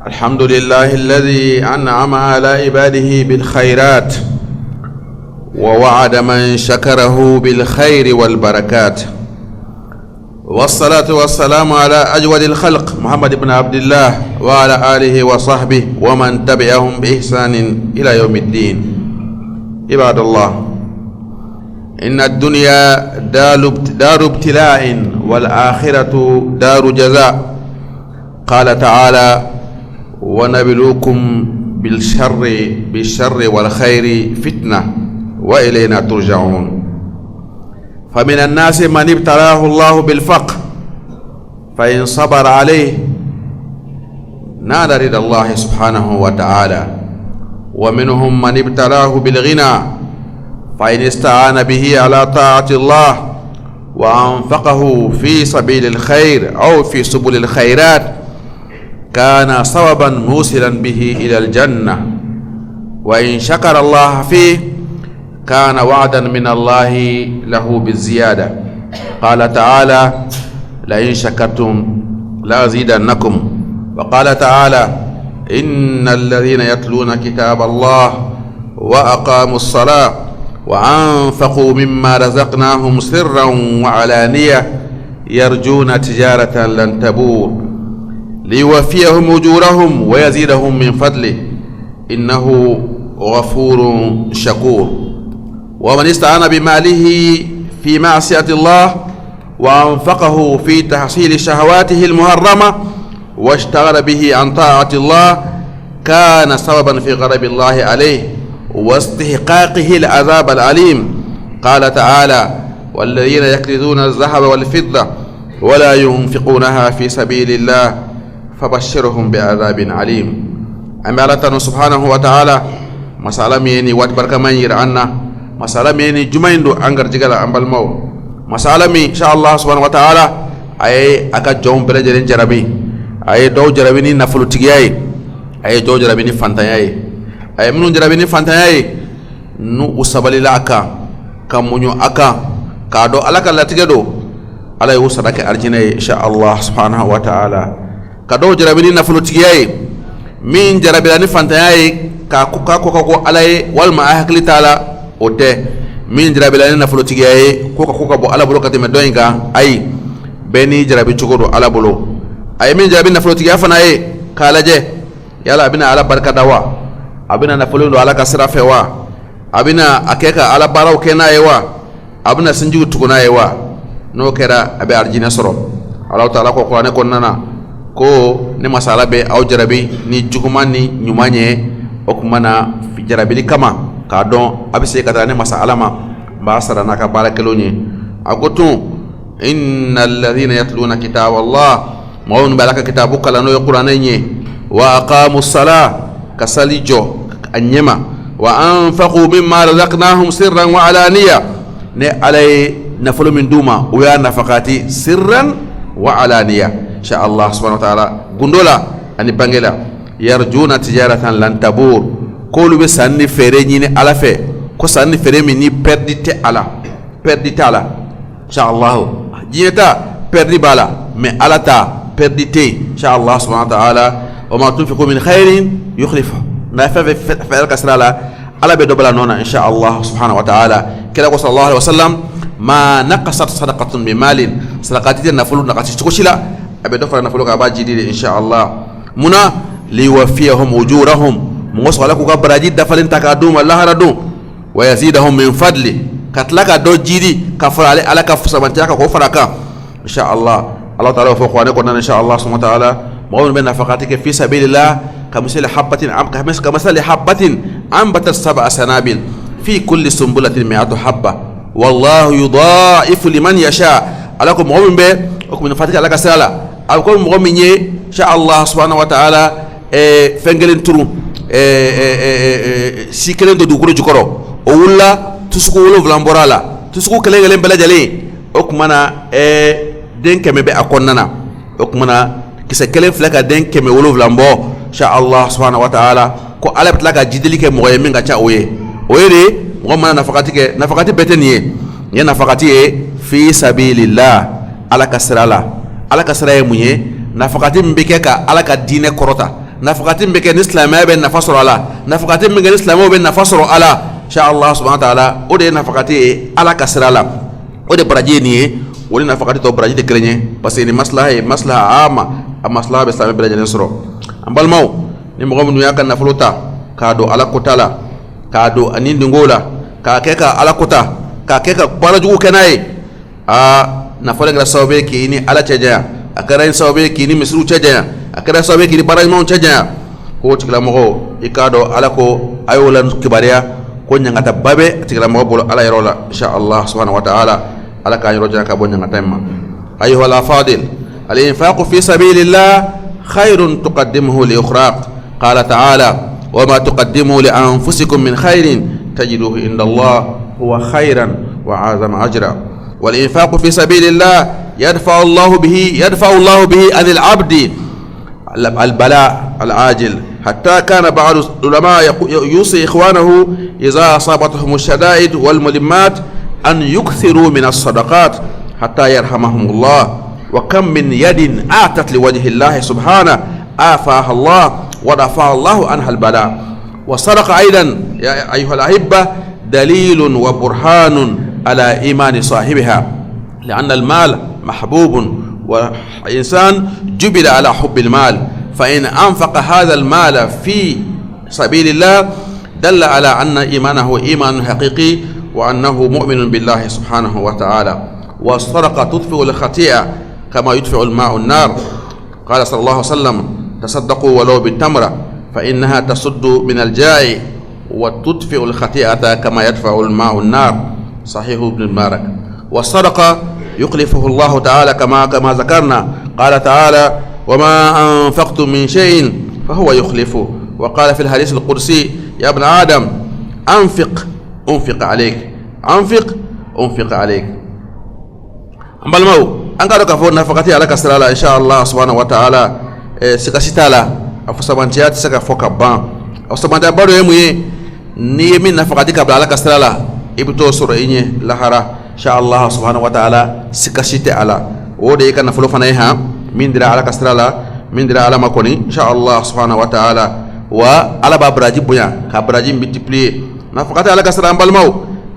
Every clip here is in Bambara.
الحمد لله الذي أنعم على عباده بالخيرات ووعد من شكره بالخير والبركات، والصلاة والسلام على أجود الخلق محمد بن عبد الله وعلى آله وصحبه ومن تبعهم بإحسان إلى يوم الدين. عباد الله، إن الدنيا دار ابتلاء والآخرة دار جزاء. قال تعالى: ونبلوكم بالشر والخير فتنة وإلينا ترجعون. فمن الناس من ابتلاه الله بالفقر فإن صبر عليه نال رضا الله سبحانه وتعالى، ومنهم من ابتلاه بالغنى فإن استعان به على طاعة الله وأنفقه في سبيل الخير أو في سبل الخيرات كان سببا موصلا به إلى الجنة، وإن شكر الله فيه كان وعدا من الله له بالزيادة. قال تعالى: لئن شكرتم لأزيدنكم. وقال تعالى: إن الذين يتلون كتاب الله وأقاموا الصلاة وأنفقوا مما رزقناهم سرا وعلانية يرجون تجارة لن تبور ليوفيهم أجورهم ويزيدهم من فضله إنه غفور شكور. ومن استعان بماله في معصية الله وأنفقه في تحصيل شهواته المحرمة واشتغل به عن طاعة الله كان سببا في غضب الله عليه واستحقاقه العذاب الأليم. قال تعالى: والذين يكنزون الذهب والفضة ولا ينفقونها في سبيل الله فبشرهم بعذاب عليم. أمالتنا سبحانه وتعالى مسألة ميني واتبرك من يرعنا مسألة ميني جمعين دو أنجر جغلا أمبال مو مسألة مي إن شاء الله سبحانه وتعالى أي أكا جون بلجرين جربي أي دو جربيني نفلو تيجي أي دو جربيني فانتايي أي منو جربيني فانتايي نو أسبالي لأكا كمونيو أكا كادو ألاكا لاتيجدو على يوسرك أرجيني إن شاء الله سبحانه وتعالى كادو جربيني نفلو تيجي min jarabirani fantayaye ka ko alaye walma ahakli taala ote min jarabirani nafolo tigiyaye ko bo ala bolo kateme doinga ay beni jarabi chogodo ala bolo ay min jarabi nafolo tigiya fanaye kalaje yala abina ala barka dawa abina nafolo do ala kasra fewa abina akeka ala baraw kenaye wa abina sinjugu tugunaye wa no kera abe arjina soro Allah taala ko qur'ane kon nana ko ne masala be aw jarabi ni juguman ni nyumanye okumana fi jarabili kama ka don abise kata ne masala ma ba sarana ka barakelonye agotu innal ladhina yatluna kitaballah mawun balaka kitabu kala no qur'ananye wa aqamus sala kasalijo anyema wa anfaqu mimma razaqnahum sirran wa alaniya ne alay nafulu min duma wa nafaqati sirran wa alaniya insha Allah subhanahu wa ta'ala gundola ani bangela yarjuna tijaratan lan tabur ko lu be sanni fere nyini ala fe ko sanni fere mi ni perdite ala insha Allah jineta perdi bala mais ala ta perdite insha Allah subhanahu wa ta'ala wa ma tunfiqu min khairin yukhlifu na fa kasrala ala be dobala nona insha Allah subhanahu wa ta'ala kila ko sallallahu alaihi wasallam ma naqasat sadaqatun bi malin sadaqati nafulu naqati chikoshila abe do fara nafulu ka ba jidide insha Allah muna liwafiyahum ujurahum mungos wala ku ka baraji dafalin takadum Allah radu wa yazidahum min fadli katlaka do jidi ka fara ala ka fusamanta ka ko faraka insha Allah. Allah ta'ala fa qwana ko nan insha Allah subhanahu wa ta'ala mawun bin nafaqatika fi sabilillah kamsal habatin kamsal habatin ambatat sab'a sanabil fi kulli sumbulatin mi'atu habba wallahu yudha'ifu liman yasha. alakum mawun be okum nafatika ala kasala alko mo minye insha Allah subhanahu wa ta'ala fengelen turu sikelen do duguro jukoro o wulla tusuko wolo vlamborala tusuko kelengelen belajale okumana den keme be akonnana okumana kisa kelen flaka den keme wolo vlambo insha Allah subhanahu wa ta'ala ko ala bitlaka jideli ke moye minga cha oye de mo mana nafakati beteniye ye nafakati fi sabilillah ala kasrala ala kasra ye munye nafakati mbike ka ala ka dine korota nafaqatin be ken islamaya be nafasoro ala nafaqatin be ken islamo be nafasoro ala insha Allah subhanahu wa ta'ala o de nafaqati ala kasrala o de baraji ni woni nafaqati to baraji de krenye parce que ni maslaha ama maslaha be islam be baraji soro ambal maw ni mo gomnu yakan nafuluta kado ala kotala kado anindi ngola ka keka ala kota ka keka barajugo kenai nafale gra sawbe ki ni ala chaja akara sawbe ki ni misru chaja akara sawbe ki ni baraj mon chaja ko tigla mo ikado ala ko ayolan kibariya ko nyangata babe tigla mo bolo ala yarola insha Allah subhanahu wa ta'ala ala ka yaro jaka bo nyangata ma ayuha al afadil al infaq fi sabilillah khairun tuqaddimuhu li ukhraq qala ta'ala wama tuqaddimu li anfusikum min khairin tajiduhu inda Allah huwa khairan wa azama ajra wal infaq fi sabilillah يدفع الله به عن العبد البلاء العاجل حتى كان بعض العلماء يوصي إخوانه إذا أصابتهم الشدائد والملمات أن يكثروا من الصدقات حتى يرحمهم الله وكم من يد آتت لوجه الله سبحانه آفاها الله ودفع الله عنها البلاء والصدقة أيضا يا أيها الأحبة دليل وبرهان على إيمان صاحبها لأن المال محبوب والإنسان جبل على حب المال فإن أنفق هذا المال في سبيل الله دل على أن إيمانه إيمان حقيقي وأنه مؤمن بالله سبحانه وتعالى والصدقة تطفئ الخطيئة كما يطفئ الماء النار قال صلى الله عليه وسلم تصدقوا ولو بالتمرة فإنها تصد من الجائع وتطفئ الخطيئة كما يدفع الماء النار صحيح ابن المبارك والصدقة يخلفه الله تعالى كما ذكرنا قال تعالى وما أنفقتم من شيء فهو يخلفه وقال في الحديث القدسي يا ابن آدم أنفق عليك أنفق عليك أما المو أنك كفور نفقتي على كسر إن شاء الله سبحانه وتعالى سكسيتالا أفسمانتيات سكا فوكبان أفسمانتيات بارو يموي نيمين نفقتي قبل على كسر إبتو سرعيني لحرا إن شاء الله سبحانه وتعالى سكسيت على ودي كان فلو فنايها من درا على كسرالا من درا على مكوني إن شاء الله سبحانه وتعالى وعلى بابراجي بويا كابراجي متبلي نفقات على كسران بالمو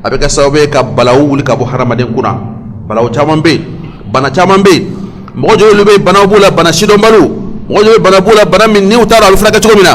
أبيك سوبي كبلاو لكابو حرام دين كنا بلاو تامن بي بنا تامن بي موجو لبي بنا بولا بنا شيدون بالو موجو بنا بولا بنا من نيو تارا الفرقة تقومنا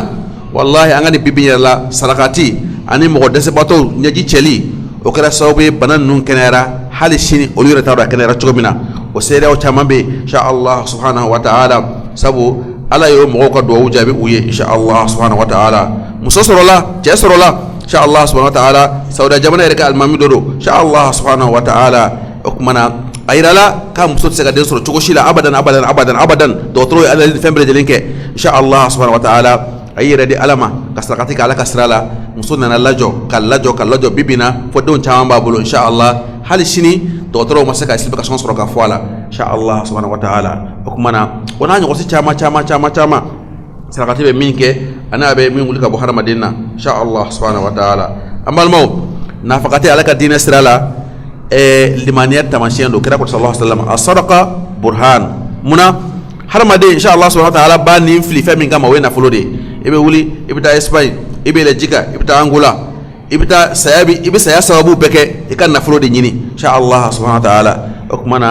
والله أنا بيبي الله سرقاتي أنا مقدس باتو نجي تشلي وكذا سوبي بنا نون كنيرا حال الشيء أولي رتارا كنيرا تقومنا وسيرة وتمام بي إن شاء الله سبحانه وتعالى سبو على يوم موقع دعوة جابي ويه إن شاء الله سبحانه وتعالى مسوسر الله جسر الله إن شاء الله سبحانه وتعالى سودا جمنا إركا المامي دورو إن شاء الله سبحانه وتعالى أكمنا أيرا لا كم مسوس سكادين سر تقولشيلا أبدا دوتروي على الفمبر جلينك إن شاء الله سبحانه وتعالى أيرا دي ألما كسرقتك على كسرالا مسودنا نلاجو كلاجو بيبنا فدون تمام بابلو إن شاء الله حال الشيء دوترو مسكا explication soro ka foala insha Allah subhanahu wa ta'ala okumana onanyo ngosi chama sarakati be minke ana be min wulika bo harama dinna insha Allah subhanahu wa ta'ala amal maw nafaqati alaka dina sirala limaniyat tamashiyan do kira ko sallallahu alaihi wasallam as-sadaqa burhan muna harama de insha Allah subhanahu wa ta'ala ba ni fli fa min kama wena fulode ibe wuli ibita Spain ibe lejika ibita Angola ibita sayabi ibe saya sababu beke ikan nafulo de nyini insha Allah subhanahu wa ta'ala okmana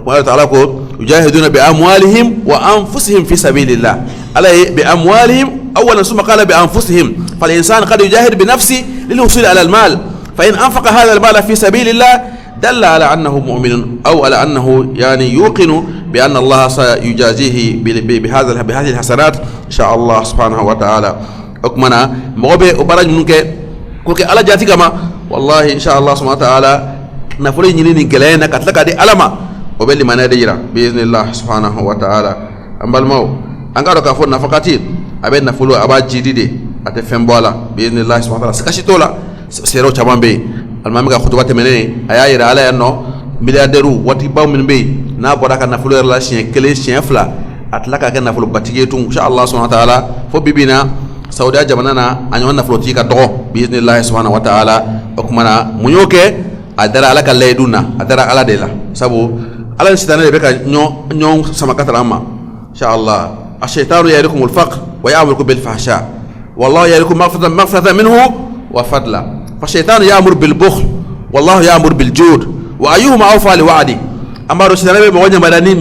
ta'ala ko yujahiduna bi amwalihim wa anfusihim fi sabilillah alay bi amwalihim awalan summa qala bi anfusihim fal insan qad yujahid bi nafsi lil wusul ala al mal fa in anfaqa hadha al mal fi sabilillah dalla ala annahu mu'min aw ala annahu yani yuqinu bi anna Allah sayujazihi bi hadhihi al hasanat insha Allah subhanahu wa ta'ala okmana mobe obaraj munke koke ala jati kama wallahi insha Allah subhanahu wa ta'ala nafuri nyini ni gelena katlaka di alama o belli manade jira biiznillah subhanahu wa ta'ala ambal maw angaro ka fo nafaqati aben nafulu abaji dide ate fembola biiznillah subhanahu wa ta'ala sakashitola sero chamambe almami ka khutubate menene ayayira ala yanno milliardaire wati baw min be na bodaka nafulu la chien kele chien fla atlaka ka nafulu batige tum insha Allah subhanahu wa ta'ala fo bibina sauda jamanana anyon na floti ka dogo biiznillah subhanahu wa ta'ala okumana munyoke adara ala kalayduna adara ala dela sabu ala sitana be ka nyon sama katarama insha Allah الشيطان يعدكم الفقر ويأمركم بالفحشاء والله يعدكم مغفرة منه وفضلا فالشيطان يأمر بالبخل والله يأمر بالجود وأيهما أوفى لوعده أما الشيطان بمغنى مداني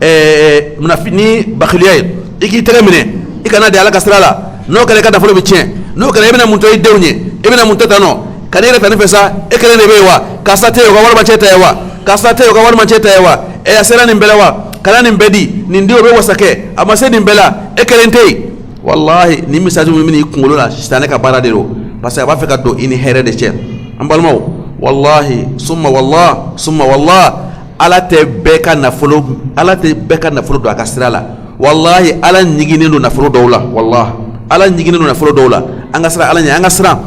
ni bakhiliyay iki teremine ikana de ala kasrala no kale kada folo bitien no kale ibina munto idewnye ibina munto tano kanira tanifesa ekele ne bewa kasate yo kawar macheta yawa kasate yo kawar macheta yawa e asera ni mbelewa kana ni mbedi ni ndio be wasake ama se ni mbela ekele ntei wallahi ni misaju mimi kungolola shitane ka baradero parce que ba do ini here de chen ambalmo wallahi summa wallah ala te beka nafolo do akasirala wallahi ala nyigine do nafolo dawla wallahi ala nyigine do nafolo dawla angasra ala nya angasra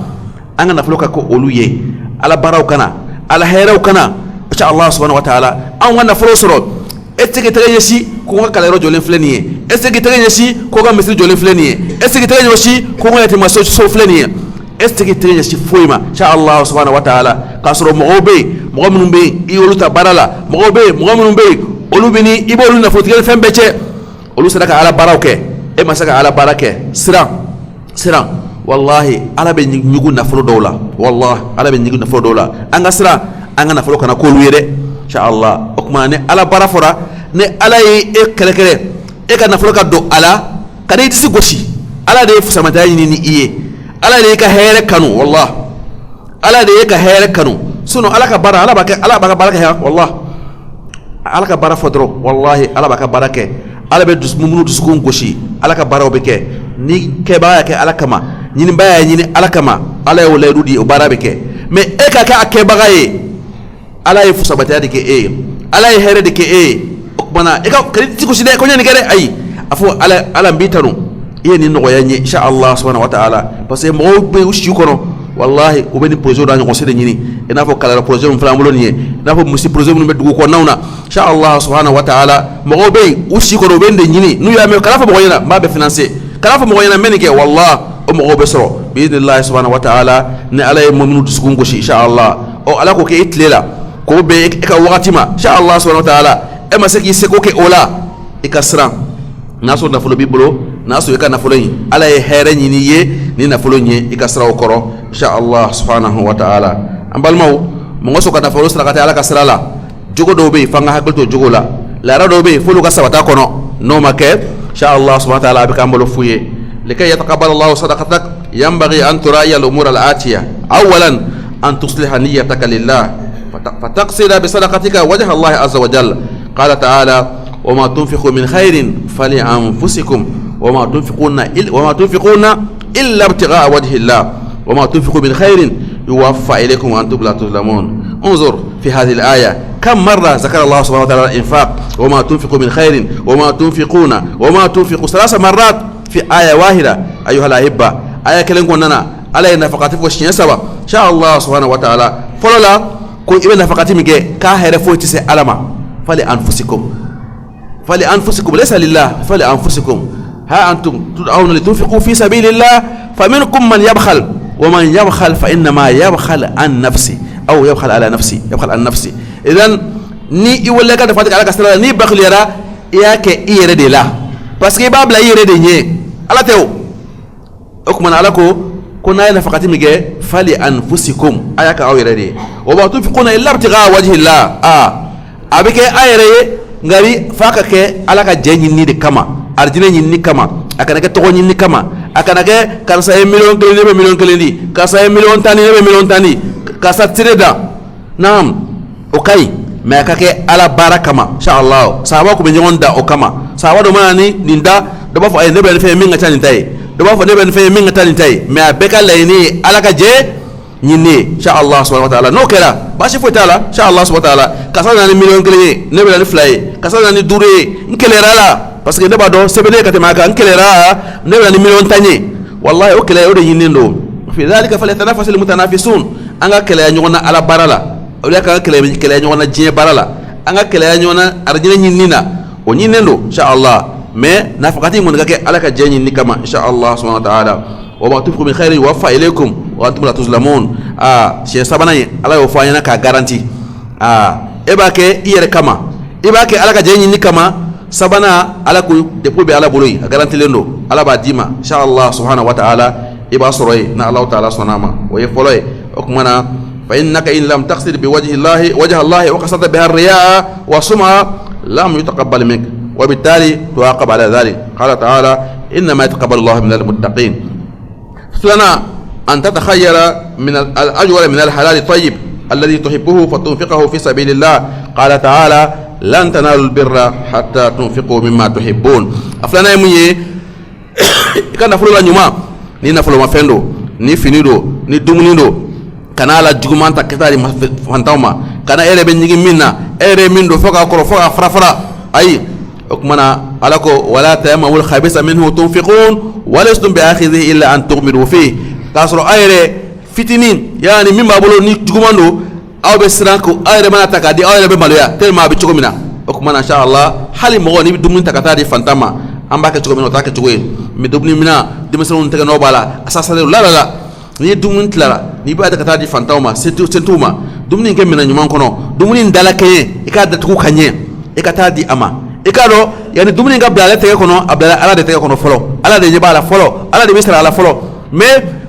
anga nafolo ka ko oluye ala baraw kana ala heraw kana insha Allah subhanahu wa ta'ala an wana nafolo soro etike tege yesi ko ga kala rojo len fleniye etike tege yesi ko ga misri jolen fleniye etike tege yesi ko ga yati maso so fleniye etike tege yesi foima insha Allah subhanahu wa ta'ala kasro mo minnu be i olu ta barala mo minnu be olu bini i bolu na fotigel fembece olu sadaka ala barake e masaka ala barake siran wallahi ala be nyugu na folo dawla wallahi ala be nyugu na folo dawla anga sira anga na folo kana ko luire insha Allah okuma ne ala barafora ne ala e kere e kana folo ka do ala kada itisi goshi ala de fusamata ni iye ala de ka here kanu wallahi ala de ka here kanu suno alaka bara ala baka baraka ya wallah alaka bara fodro wallahi ala baka barake ala be mumunu duskun goshi alaka bara obeke ni keba ke alakama nyini baya nyini alakama ala yo leydudi o bara beke me e ka keba gaye ala e fusabata de ke ala e here de ke okmana e ka kriti goshi de ko nyani gere ay afu ala mbitanu yeni no yanye insha Allah subhanahu wa ta'ala parce que mo be ushi kono wallahi ubeni projet da ngosede nyini ina fo kala projet mu flamolo ni ina fo musi projet mu beddu ko nawna insha Allah subhanahu wa ta'ala mo be ushi ko bende nyini nu ya me kala fo mo yana ma be financer kala fo mo yana menike wallah o mo be soro bi idnillah subhanahu wa ta'ala ne alay mu'minu dusukun goshi insha Allah o ala ko ke itlela ko be ka watima insha Allah subhanahu wa ta'ala e ma seki se ko ke ola e kasran naso na folo biblo naso e kana folo yi ala e here nyini ye ni na folo nye e kasra o koro insha Allah subhanahu wa ta'ala ambalmaw mo ngoso kana folo srakata ala kasrala jogo do be fanga hakulto jogo la ra do be folo ka sabata kono no make insha Allah subhanahu wa ta'ala be kambolo fuye likay yataqabbal Allah sadaqatak yanbaghi an turaya al-umur al-atiya awalan an tusliha niyyataka lillah fataqsida bi sadaqatika wajha Allah azza wa jalla qala ta'ala وما تنفقوا من خير فلأنفسكم وما تنفقون إلا ابتغاء وجه الله وما تنفقوا من خير يوفى إليكم وأنتم لا تظلمون انظر في هذه الآية كم مرة ذكر الله سبحانه وتعالى الإنفاق وما تنفقوا من خير وما تنفقوا 3 مرات في آية واحدة أيها الأحبة آية كلام قلنا على نفقات فوشين سبا شاء الله سبحانه وتعالى فلولا كو إبن نفقات ميجي كاهر فوتي ألما فلأنفسكم ليس لله فلأنفسكم ها أنتم تدعون لتنفقوا في سبيل الله فمنكم من يبخل ومن يبخل فإنما يبخل عن نفسه أو يبخل على نفسه إذن ni iwole ka defati ala kasala ni bakhliara yake iyere de la parce que babla iyere de nye ala tew okuma ala ko na ina fakati mige fali anfusikum ayaka awire de wa ba tunfiquna illa ibtigha wajhi Allah abike ayere ngari faka ke ala ka jenyi ni de kama arjine ni kama akana ke togo ni kama akana ke kansa million kelen di kansa million tani kasa tireda nam okay me akake ala barakama insha Allah sahaba ko be ngonda o kama sahaba do manani ninda do ba fo ay nebe fe minga tani tay do ba fo nebe fe minga tani tay me abeka layni ala ka je nyine insha Allah subhanahu wa ta'ala no kera ba shi fo ta'ala insha Allah subhanahu wa ta'ala kasana ni million kelen nebe la fly kasana ni dure nkelera la parce que neba do sebele katema ka nkelera nebe ni million tani wallahi o kele o de nyine ndo fi dhalika falyatanafasu almutanafisun anga kele nyona ala barala awliya ka kele nyona jie barala anga kele nyona arjine nyinina o nyinendo insha Allah mais nafaqati mon gake ala ka jeni ni kama insha Allah subhanahu wa ta'ala wa ma tunfiqu min khairin yuwaffa ilaykum wa antum la tuzlamun she sabana ala yo fanyana ka garanti eba ke iyere kama eba ke ala ka jeni ni kama sabana ala ko depo be ala boloyi a garantilen do ala b'a d'i ma inshallah subhanahu wa ta'ala i b'a sɔrɔ ye na Allah ta'ala sɔnna ma o ye fɔlɔ ye o kumana fa innaka in lam taqsid bi wajhi Allah wa qasada biha ar-riya'a wa sum'a lam yutaqabbal mink wa bitali tuaqab ala dhalik qala ta'ala innama yataqabbalu Allah min al-muttaqin ثانيا أن تتخير من الأجور من الحلال الطيب الذي تحبه فتنفقه في سبيل الله قال تعالى لن تنالوا البر حتى تنفقوا مما تحبون أفلانا يمي كان نفلو لنيما ni nafolo mafendo ni finido ni dumunido kana la juguman ta ketari fantama kana ere be nyigi minna ere mindo foka koro foka frafra ay okmana alako wala tayammul khabisa minhu tunfiqun walastum bi'akhidhihi illa an tughmidu fihi kasro ayre fitinin yani mimma bolo ni jugumando aw be siranko ayre mana takadi ayre be maloya telma be chugumina okmana insha Allah hali mo ni dumun takatari fantama amba ke chugumina ta ke chugoy mi dubni mina dimesun tege no bala asasa la la ni dumun tlara ni ba takatari fantama sentuma dumni ke mina nyuman kono dumni ndala ke ikada tuku kanye ikata di ama ikado yani dumuni ga blala tege kono abdala ala de tege kono folo ala de nyeba ala folo ala de misra ala folo me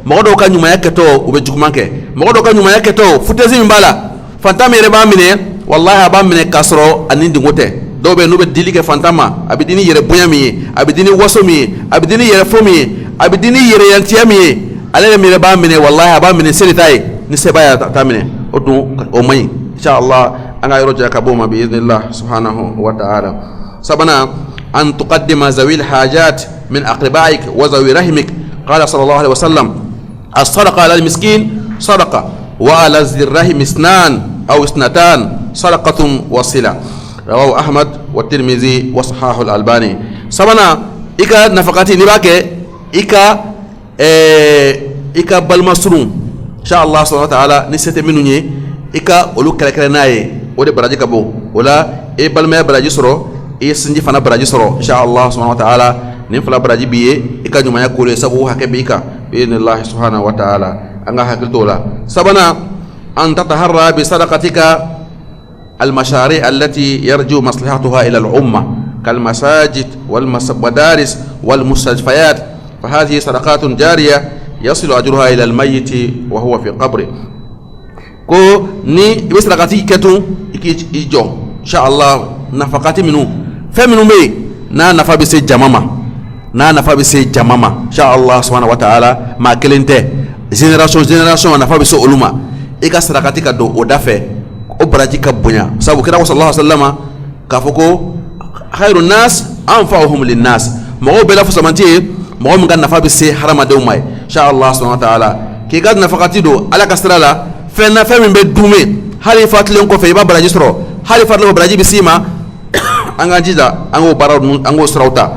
mogodo ka nyuma yake to ube jukumanke mogodo ka nyuma yake to futezi mbala fantama yere ba mine wallahi ba mine kasro anindi ngote dobe nube dilike fantama abidini yere bonyami abidini wasomi abidini yere fomi abidini yere yantiami ala mire ba mine wallahi ba mine seritai ni sebaya tamine odu o mai insha Allah anga yoroja kabuma bi idhnillah subhanahu wa ta'ala سبنا أن تقدم ذوي الحاجات من أقربائك وذوي رحمك قال صلى الله عليه وسلم الصدقة على المسكين صدقة وعلى ذي الرحم اثنان أو اثنتان صدقة وصلة رواه أحمد والترمذي وصححه الألباني سبنا إكا نفقاتي نباك إكا بالمسرون إن شاء الله سبحانه وتعالى نسيت مني إكا أولو كالكالناي ودي براجي كبو ولا إيه بالما براجي سرو sinji fana baraji soro insha Allah subhanahu wa ta'ala nin fala baraji biye ika nyuma ya kule sabu hake bika bi idhnillah subhanahu wa ta'ala anga hakiltola sabana an tataharra bi sadaqatika al mashari' allati yarju maslahatuha ila al umma kal masajid wal madaris wal mustashfayat fa hadhihi sadaqatun jariyah yasilu ajruha ila al mayyit wa huwa fi qabri ko ni bi sadaqati ketu iki ijo insha Allah nafaqati minu feminu me na nafa bi se jamama insha Allah subhanahu wa ta'ala ma kelente generation nafa bi se uluma e ka sarakati ka do odafe o baraji ka bunya sabu kira sallallahu alaihi wasallama ka foko khairun nas anfa'uhum lin nas mo be la fusamanti mo mun ga nafa bi se harama de umay insha Allah subhanahu wa ta'ala ki ga nafaqati do ala kasrala fenna femin be dume hali fatlen ko fe ba baraji soro hali fatlen ko baraji bi sima anga jida ango barar ango srauta